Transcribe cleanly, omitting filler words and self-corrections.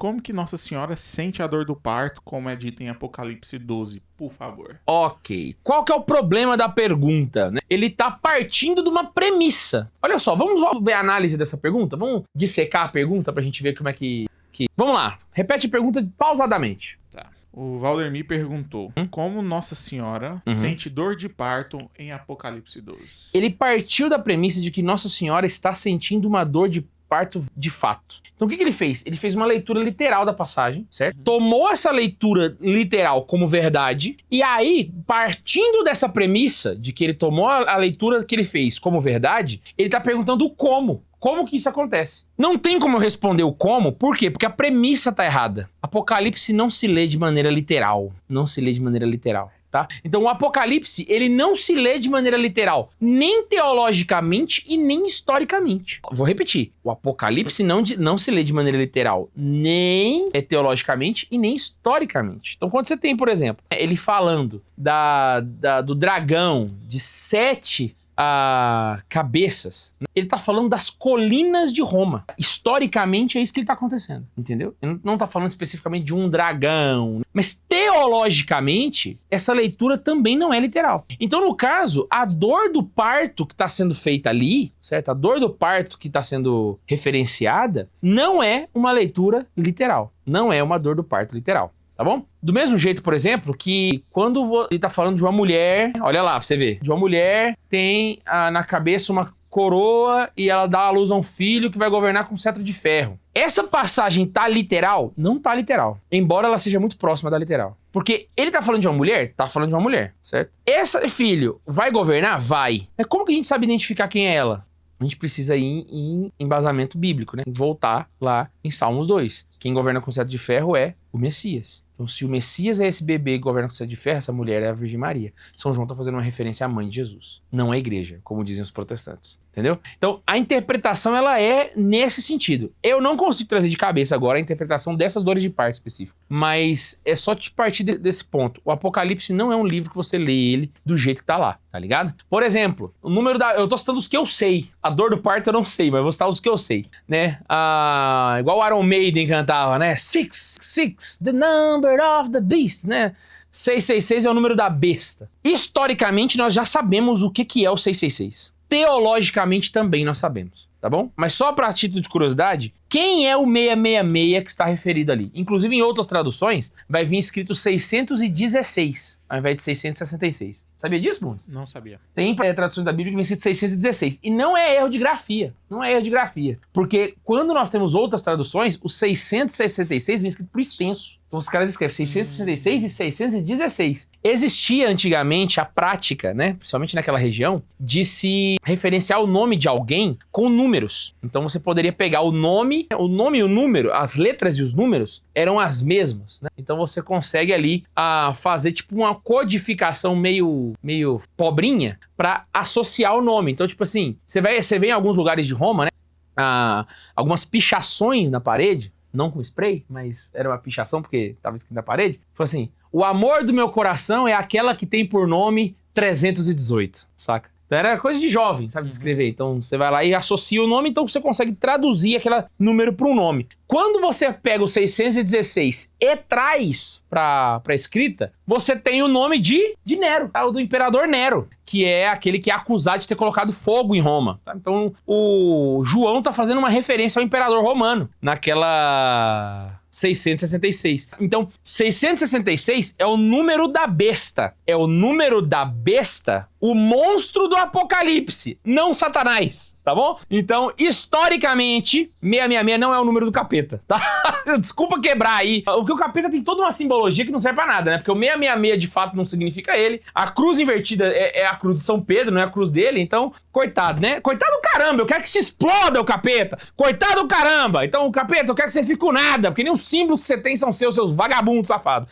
como que Nossa Senhora sente a dor do parto, como é dito em Apocalipse 12, por favor? Ok. Qual que é o problema da pergunta, né? Ele tá partindo de uma premissa. Olha só, vamos ver a análise dessa pergunta? Vamos dissecar a pergunta pra gente ver como é que... Vamos lá, repete a pergunta pausadamente. Tá. O Valdemir perguntou, como Nossa Senhora sente dor de parto em Apocalipse 12? Ele partiu da premissa de que Nossa Senhora está sentindo uma dor de parto de fato. Então o que ele fez? Ele fez uma leitura literal da passagem, certo? Tomou essa leitura literal como verdade, e aí, partindo dessa premissa de que ele tomou a leitura que ele fez como verdade, ele tá perguntando o como. Como que isso acontece? Não tem como eu responder o como, por quê? Porque a premissa tá errada. Apocalipse não se lê de maneira literal. Não se lê de maneira literal. Tá? Então o Apocalipse, ele não se lê de maneira literal, nem teologicamente e nem historicamente. Vou repetir, o Apocalipse não se lê de maneira literal, nem teologicamente e nem historicamente. Então quando você tem, por exemplo, ele falando do dragão de 7 cabeças, ele tá falando das colinas de Roma. Historicamente é isso que ele tá acontecendo, entendeu? Ele não tá falando especificamente de um dragão, mas teologicamente essa leitura também não é literal. Então no caso, a dor do parto que tá sendo feita ali, certo? A dor do parto que tá sendo referenciada não é uma leitura literal, não é uma dor do parto literal. Tá bom? Do mesmo jeito, por exemplo, que quando ele tá falando de uma mulher, olha lá pra você ver, de uma mulher tem na cabeça uma coroa e ela dá à luz a um filho que vai governar com cetro de ferro. Essa passagem tá literal? Não tá literal. Embora ela seja muito próxima da literal. Porque ele tá falando de uma mulher? Tá falando de uma mulher, certo? Esse filho vai governar? Vai. Mas como que a gente sabe identificar quem é ela? A gente precisa ir em embasamento bíblico, né? Voltar lá em Salmos 2. Quem governa com cetro de ferro é o Messias. Então, se o Messias é esse bebê que governa com cetro de ferro, essa mulher é a Virgem Maria. São João está fazendo uma referência à mãe de Jesus, não à igreja, como dizem os protestantes. Entendeu? Então, a interpretação, ela é nesse sentido. Eu não consigo trazer de cabeça agora a interpretação dessas dores de parto específicas, mas é só te partir desse ponto. O Apocalipse não é um livro que você lê ele do jeito que tá lá, tá ligado? Por exemplo, o número eu tô citando os que eu sei. A dor do parto eu não sei, mas eu vou citar os que eu sei, né? Igual o Iron Maiden cantava, né? 666, the number of the beast, né? 666 é o número da besta. Historicamente, nós já sabemos o que é o 666. Teologicamente também nós sabemos, tá bom? Mas só para título de curiosidade, quem é o 666 que está referido ali? Inclusive em outras traduções vai vir escrito 616 ao invés de 666. Sabia disso, Bundes? Não sabia. Tem traduções da Bíblia que vem escrito 616. E não é erro de grafia. Não é erro de grafia. Porque quando nós temos outras traduções, o 666 vem escrito por extenso. Então os caras escrevem 666 e 616. Existia antigamente a prática, né, principalmente naquela região, de se referenciar o nome de alguém com números. Então você poderia pegar o nome e o número, as letras e os números eram as mesmas, né? Então você consegue ali fazer tipo uma codificação meio pobrinha para associar o nome. Então tipo assim, você vê em alguns lugares de Roma, né, algumas pichações na parede, não com spray, mas era uma pichação porque estava escrito na parede. Falou assim: o amor do meu coração é aquela que tem por nome 318, saca? Então era coisa de jovem, sabe, de escrever. Então você vai lá e associa o nome, então você consegue traduzir aquele número para um nome. Quando você pega o 616 e traz para escrita, você tem o nome de Nero, tá? O do imperador Nero, que é aquele que é acusado de ter colocado fogo em Roma. Tá? Então o João tá fazendo uma referência ao imperador romano naquela 666. Então, 666 é o número da besta. É o número da besta, o monstro do Apocalipse, não Satanás, tá bom? Então, historicamente, 666 não é o número do capeta, tá? Desculpa quebrar aí. Porque o capeta tem toda uma simbologia que não serve pra nada, né? Porque o 666 de fato não significa ele. A cruz invertida é a cruz de São Pedro, não é a cruz dele. Então, coitado, né? Coitado do caramba, eu quero que se exploda o capeta. Coitado do caramba. Então, o capeta, eu quero que você fique com nada, porque nem os símbolos que você tem são seus vagabundos safados.